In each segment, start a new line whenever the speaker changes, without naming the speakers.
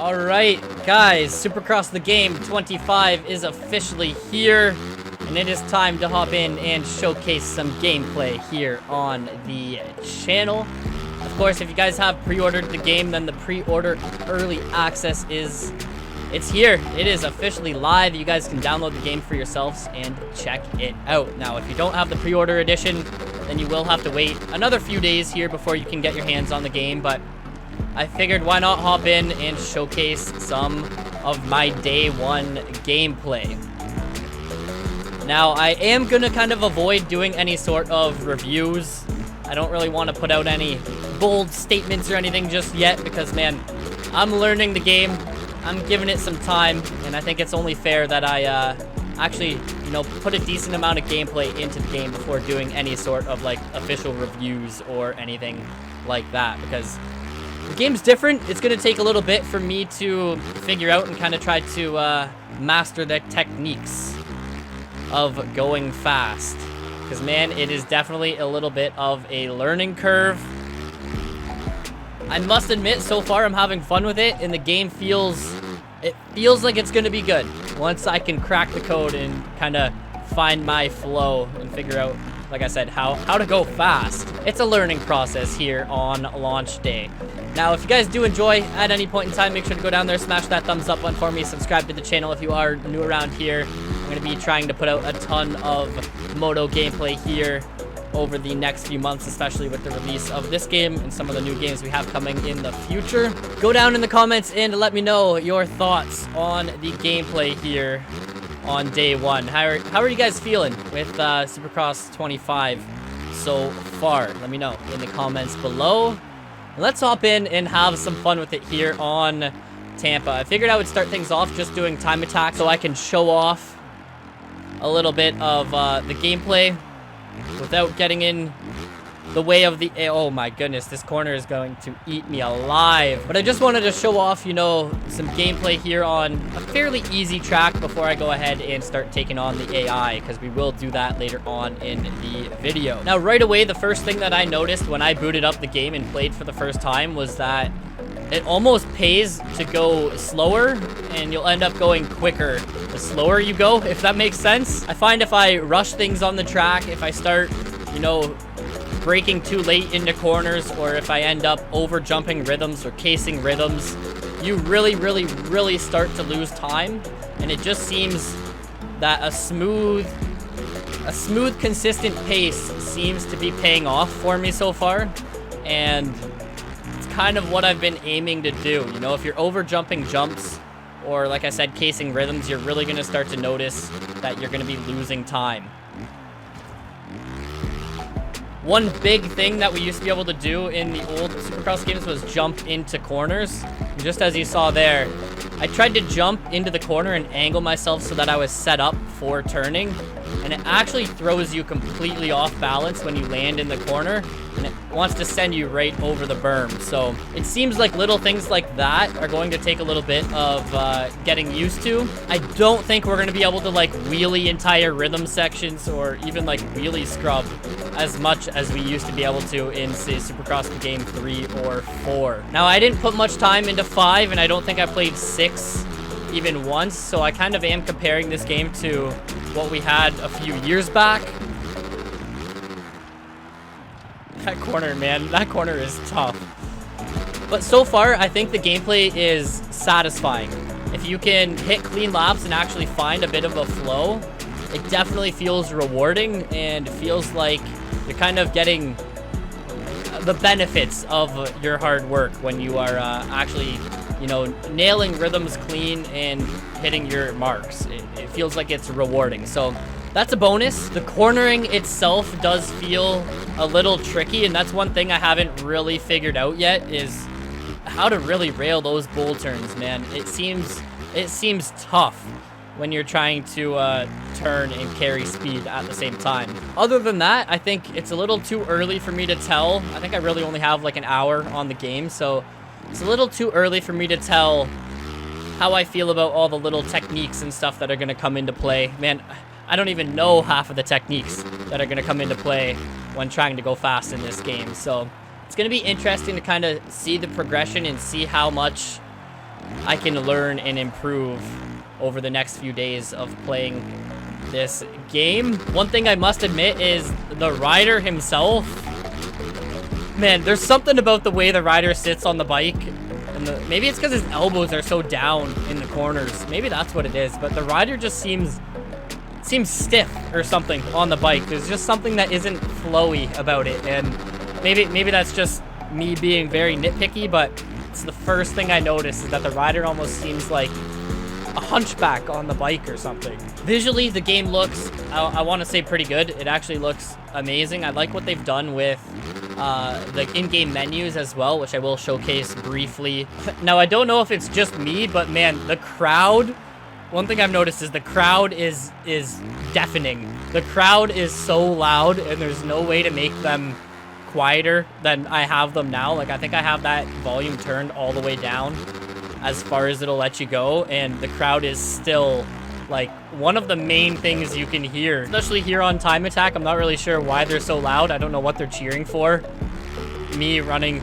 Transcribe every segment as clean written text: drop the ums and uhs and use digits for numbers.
Alright, guys, Supercross the Game 25 is officially here, and it is time to hop in and showcase some gameplay here on the channel. Of course, if you guys have pre-ordered the game, then the pre-order early access it's here. It is officially live. You guys can download the game for yourselves and check it out. Now, if you don't have the pre-order edition, then you will have to wait another few days here before you can get your hands on the game, but I figured why not hop in and showcase some of my day one gameplay. Now, I am going to kind of avoid doing any sort of reviews. I don't really want to put out any bold statements or anything just yet because, man, I'm learning the game. I'm giving it some time, and I think it's only fair that I actually, put a decent amount of gameplay into the game before doing any sort of, like, official reviews or anything like that, because the game's different. It's going to take a little bit for me to figure out and kind of try to master the techniques of going fast. Because, man, it is definitely a little bit of a learning curve. I must admit, so far I'm having fun with it, and the game feels like it's going to be good once I can crack the code and kind of find my flow and figure out, like I said, how to go fast. It's a learning process here on launch day. Now, if you guys do enjoy at any point in time, make sure to go down there, smash that thumbs up button for me, subscribe to the channel if you are new around here. I'm going to be trying to put out a ton of moto gameplay here over the next few months, especially with the release of this game and some of the new games we have coming in the future. Go down in the comments and let me know your thoughts on the gameplay here on day one. How are you guys feeling with Supercross 25 so far? Let me know in the comments below. And let's hop in and have some fun with it here on Tampa. I figured I would start things off just doing time attack so I can show off a little bit of the gameplay without getting in the way of the... Oh my goodness, this corner is going to eat me alive. But I just wanted to show off, some gameplay here on a fairly easy track before I go ahead and start taking on the AI, because we will do that later on in the video. Now, right away, the first thing that I noticed when I booted up the game and played for the first time was that it almost pays to go slower, and you'll end up going quicker the slower you go, if that makes sense. I find if I rush things on the track, if I start, braking too late into corners, or if I end up over jumping rhythms or casing rhythms, you really start to lose time. And it just seems that a smooth, consistent pace seems to be paying off for me so far. And it's kind of what I've been aiming to do. If you're over jumping jumps, or like I said, casing rhythms, you're really going to start to notice that you're going to be losing time. One big thing that we used to be able to do in the old Supercross games was jump into corners. And just as you saw there, I tried to jump into the corner and angle myself so that I was set up for turning. And it actually throws you completely off balance when you land in the corner. And it wants to send you right over the berm. So it seems like little things like that are going to take a little bit of getting used to. I don't think we're going to be able to like wheelie entire rhythm sections or even like wheelie scrub as much as we used to be able to in, say, Supercross Game 3 or 4. Now, I didn't put much time into 5, and I don't think I played 6 even once, so I kind of am comparing this game to what we had a few years back. That corner, man, that corner is tough. But so far, I think the gameplay is satisfying. If you can hit clean laps and actually find a bit of a flow, it definitely feels rewarding and feels like you're kind of getting the benefits of your hard work when you are actually, nailing rhythms clean and hitting your marks. It feels like it's rewarding. So that's a bonus. The cornering itself does feel a little tricky, and that's one thing I haven't really figured out yet is how to really rail those bull turns, man. It seems tough when you're trying to turn and carry speed at the same time. Other than that, I think it's a little too early for me to tell. I think I really only have like an hour on the game, so it's a little too early for me to tell how I feel about all the little techniques and stuff that are going to come into play. Man, I don't even know half of the techniques that are going to come into play when trying to go fast in this game. So it's going to be interesting to kind of see the progression and see how much I can learn and improve over the next few days of playing this game. One thing I must admit is the rider himself. Man, there's something about the way the rider sits on the bike. And maybe it's because his elbows are so down in the corners. Maybe that's what it is. But the rider just seems stiff or something on the bike. There's just something that isn't flowy about it. And maybe that's just me being very nitpicky, but it's the first thing I noticed is that the rider almost seems like a hunchback on the bike or something. Visually, the game looks, I want to say, pretty good. It actually looks amazing. I like what they've done with the in-game menus as well, which I will showcase briefly. Now, I don't know if it's just me, but man, the crowd, one thing I've noticed is the crowd is deafening. The crowd is so loud, and there's no way to make them quieter than I have them now. Like, I think I have that volume turned all the way down as far as it'll let you go, and the crowd is still like one of the main things you can hear, especially here on Time Attack. I'm not really sure why they're so loud. I don't know what they're cheering for. Me running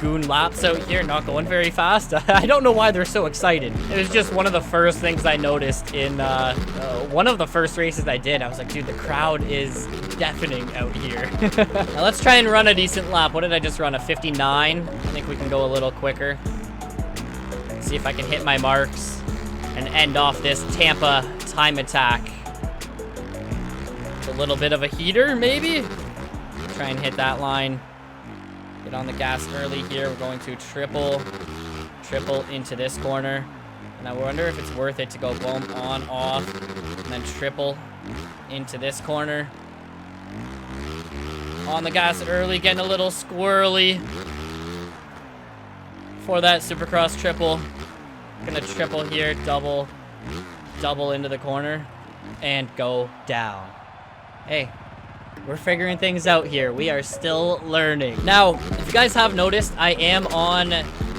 goon laps out here, not going very fast. I don't know why they're so excited. It was just one of the first things I noticed in one of the first races I did. I was like, dude, the crowd is deafening out here. Now let's try and run a decent lap. What did I just run? A 59? I think we can go a little quicker. See if I can hit my marks and end off this Tampa Time Attack. It's a little bit of a heater, maybe? Try and hit that line. Get on the gas early here. We're going to triple into this corner. And I wonder if it's worth it to go boom, on, off, and then triple into this corner. On the gas early, getting a little squirrely for that Supercross triple. Gonna triple here, double into the corner, and go down. Hey, we're figuring things out here. We are still learning. Now, if you guys have noticed, I am on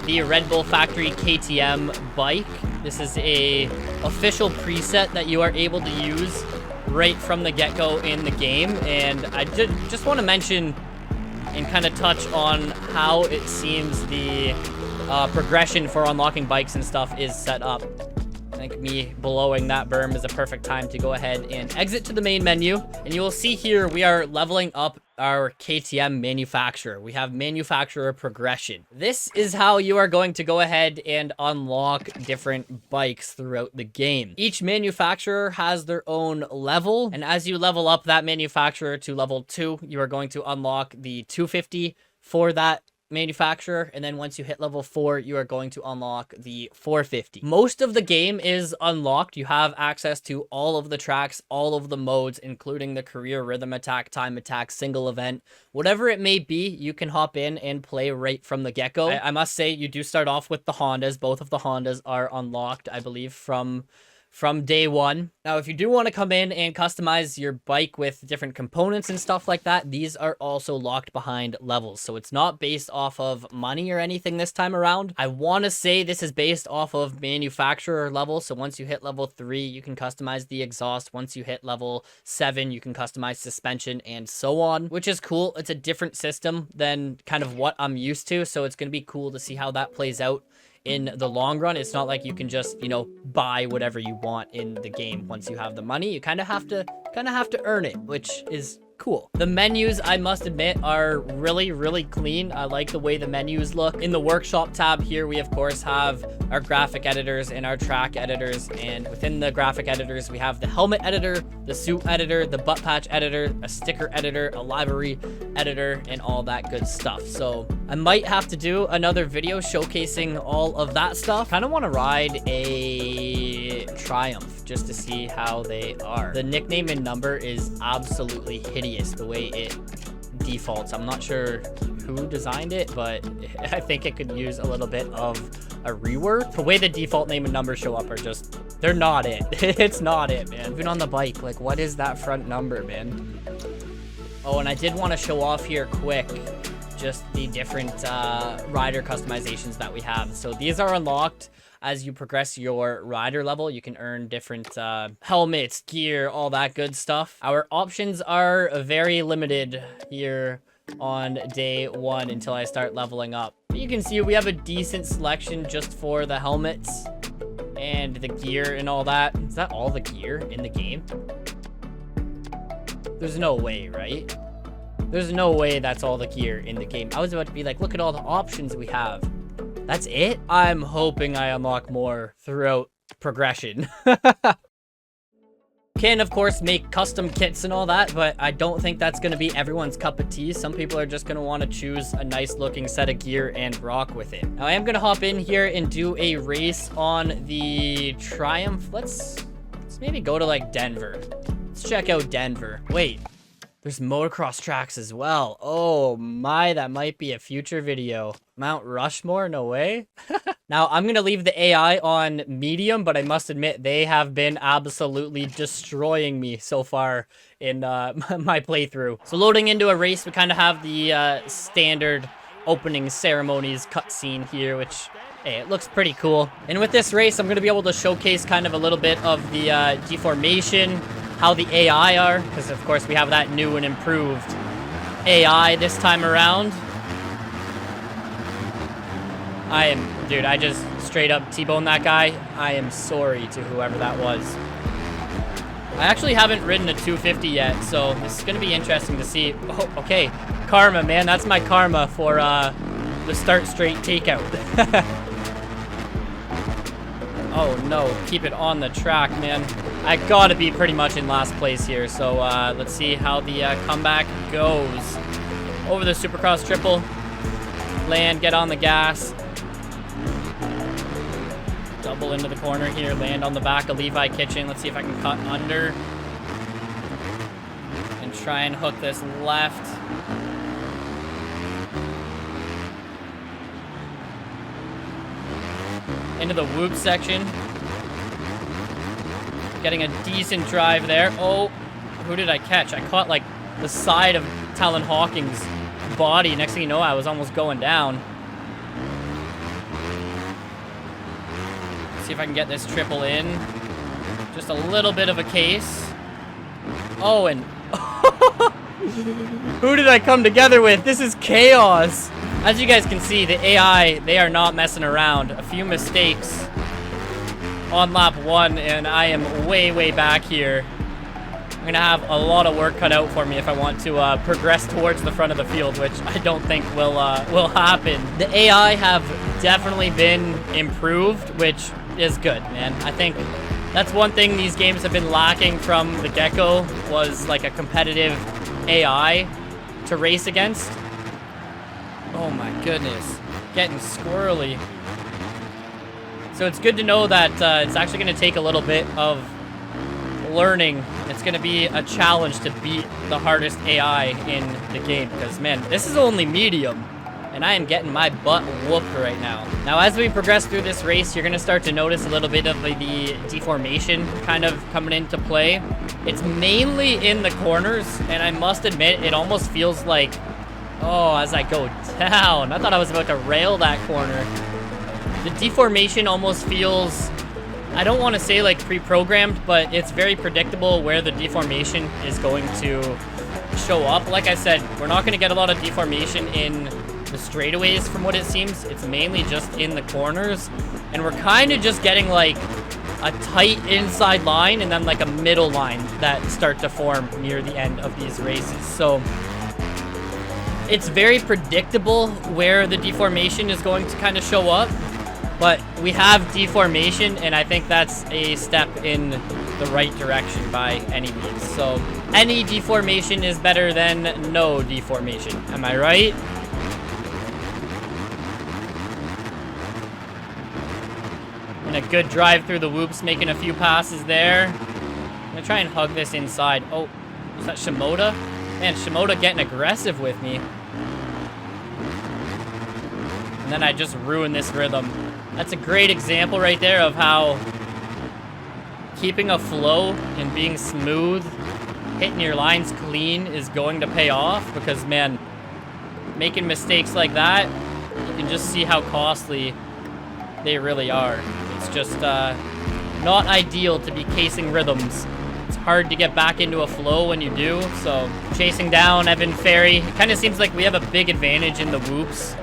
the Red Bull Factory KTM bike. This is a official preset that you are able to use right from the get-go in the game, and I just want to mention and kind of touch on how it seems the progression for unlocking bikes and stuff is set up. I think me blowing that berm is a perfect time to go ahead and exit to the main menu. And you will see here we are leveling up our KTM manufacturer. We have manufacturer progression. This is how you are going to go ahead and unlock different bikes throughout the game. Each manufacturer has their own level, and as you level up that manufacturer to level 2, you are going to unlock the 250 for that manufacturer, and then once you hit level 4, you are going to unlock the 450. Most of the game is unlocked. You have access to all of the tracks, all of the modes, including the career, rhythm attack, time attack, single event, whatever it may be. You can hop in and play right from the get-go. I must say, you do start off with the Hondas. Both of the Hondas are unlocked, I believe, from day one. Now, if you do want to come in and customize your bike with different components and stuff like that, these are also locked behind levels. So it's not based off of money or anything this time around. I want to say this is based off of manufacturer level. So once you hit level 3, you can customize the exhaust. Once you hit level 7, you can customize suspension and so on, which is cool. It's a different system than kind of what I'm used to. So it's going to be cool to see how that plays out in the long run. It's not like you can just, you know, buy whatever you want in the game. Once you have the money, you kind of have to earn it, which is cool. The menus, I must admit, are really clean. I like the way the menus look. In the workshop tab here, we of course have our graphic editors and our track editors, and within the graphic editors we have the helmet editor, the suit editor, the butt patch editor, a sticker editor, a livery editor, and all that good stuff. So I might have to do another video showcasing all of that stuff. Kind of want to ride a Triumph just to see how they are. The nickname and number is absolutely hideous the way it defaults. I'm not sure who designed it, but I think it could use a little bit of a rework. The way the default name and number show up are just, they're not it. It's not it, man. Even on the bike, like, what is that front number, man? Oh, and I did want to show off here quick just the different rider customizations that we have. So these are unlocked as you progress your rider level. You can earn different helmets, gear, all that good stuff. Our options are very limited here on day 1 until I start leveling up. But you can see, we have a decent selection just for the helmets and the gear and all that. Is that all the gear in the game? There's no way, right? There's no way that's all the gear in the game. I was about to be like, look at all the options we have. That's it? I'm hoping I unlock more throughout progression. Can, of course, make custom kits and all that, but I don't think that's going to be everyone's cup of tea. Some people are just going to want to choose a nice looking set of gear and rock with it. Now, I am going to hop in here and do a race on the Triumph. Let's maybe go to, like, Denver. Let's check out Denver. Wait, there's motocross tracks as well. Oh my, that might be a future video. Mount Rushmore? No way. Now, I'm going to leave the AI on medium, but I must admit they have been absolutely destroying me so far in my playthrough. So loading into a race, we kind of have the standard opening ceremonies cutscene here, which, hey, it looks pretty cool. And with this race, I'm going to be able to showcase kind of a little bit of the deformation, how the AI are, because of course we have that new and improved AI this time around. Dude, I just straight up T-boned that guy. I am sorry to whoever that was. I actually haven't ridden a 250 yet, so this is going to be interesting to see. Oh, okay. Karma, man. That's my karma for the start straight takeout. Oh, no. Keep it on the track, man. I gotta be pretty much in last place here, so let's see how the comeback goes. Over the Supercross triple. Land, get on the gas. Double into the corner here, land on the back of Levi Kitchen. Let's see if I can cut under. And try and hook this left. Into the whoop section. Getting a decent drive there. Oh, who did I catch? I caught like the side of Talon Hawking's body. Next thing you know, I was almost going down. See if I can get this triple in. Just a little bit of a case. Oh, and who did I come together with? This is chaos. As you guys can see, the AI, they are not messing around. A few mistakes on lap 1, and I am way, way back here. I'm gonna have a lot of work cut out for me if I want to progress towards the front of the field, which I don't think will happen. The AI have definitely been improved, which is good, man. I think that's one thing these games have been lacking from the get-go, was like a competitive AI to race against. Oh my goodness, getting squirrely. So it's good to know that it's actually going to take a little bit of learning. It's going to be a challenge to beat the hardest AI in the game, because man, this is only medium. And I am getting my butt whooped right now. Now, as we progress through this race, you're going to start to notice a little bit of the deformation kind of coming into play. It's mainly in the corners, and I must admit, it almost feels like, oh, as I go down. I thought I was about to rail that corner. The deformation almost feels, I don't want to say like pre-programmed, but it's very predictable where the deformation is going to show up. Like I said, we're not going to get a lot of deformation in the straightaways from what it seems. It's mainly just in the corners, and we're kind of just getting like a tight inside line and then like a middle line that start to form near the end of these races. So it's very predictable where the deformation is going to kind of show up, but we have deformation, and I think that's a step in the right direction by any means. So any deformation is better than no deformation. Am I right? And a good drive through the whoops, making a few passes there. I'm gonna try and hug this inside. Oh, is that Shimoda? Man, Shimoda getting aggressive with me. And then I just ruined this rhythm. That's a great example right there of how keeping a flow and being smooth, hitting your lines clean is going to pay off, because man, making mistakes like that, you can just see how costly they really are. It's just not ideal to be casing rhythms. It's hard to get back into a flow when you do. So chasing down Evan Ferry, it kind of seems like we have a big advantage in the whoops.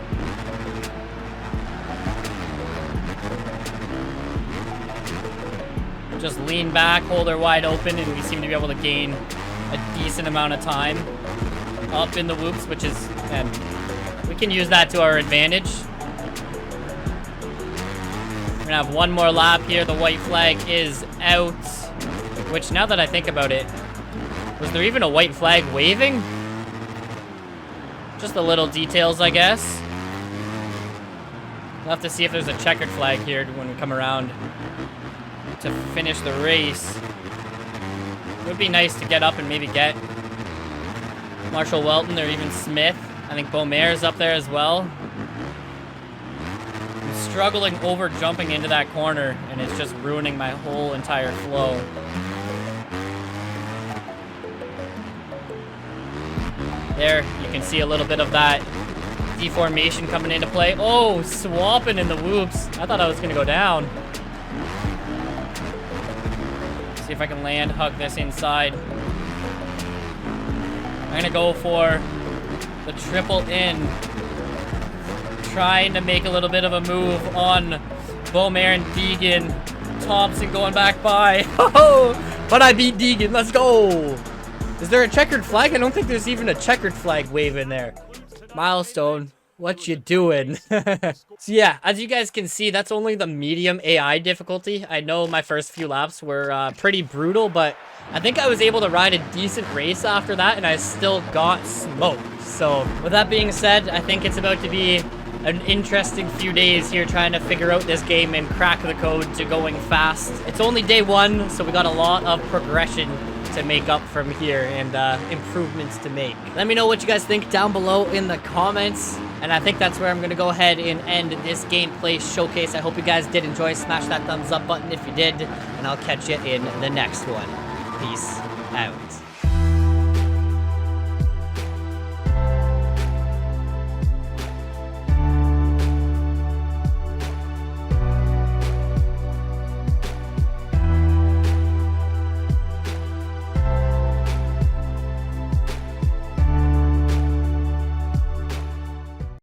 just lean back, hold her wide open, and we seem to be able to gain a decent amount of time up in the whoops, which is, and we can use that to our advantage. We're gonna have one more lap here. The white flag is out, which now that I think about it, was there even a white flag waving? Just the little details, I guess. We'll have to see if there's a checkered flag here when we come around to finish the race. It would be nice to get up and maybe get Marshall Welton or even Smith. I think Beaumare's up there as well. I'm struggling over jumping into that corner, and it's just ruining my whole entire flow. There, you can see a little bit of that deformation coming into play. Oh, swapping in the whoops. I thought I was gonna go down. See if I can land, hug this inside. I'm gonna go for the triple in. Trying to make a little bit of a move on Beaumare and Deegan. Thompson going back by. Oh, but I beat Deegan. Let's go. Is there a checkered flag? I don't think there's even a checkered flag waving there. Milestone, what you doing? So yeah, as you guys can see, that's only the medium AI difficulty. I know my first few laps were pretty brutal, but I think I was able to ride a decent race after that, and I still got smoked. So with that being said, I think it's about to be an interesting few days here trying to figure out this game and crack the code to going fast. It's only day one, so we got a lot of progression to make up from here and improvements to make. Let me know what you guys think down below in the comments, and I think that's where I'm gonna go ahead and end this gameplay showcase. I hope you guys did enjoy. Smash that thumbs up button if you did, and I'll catch you in the next one. Peace out.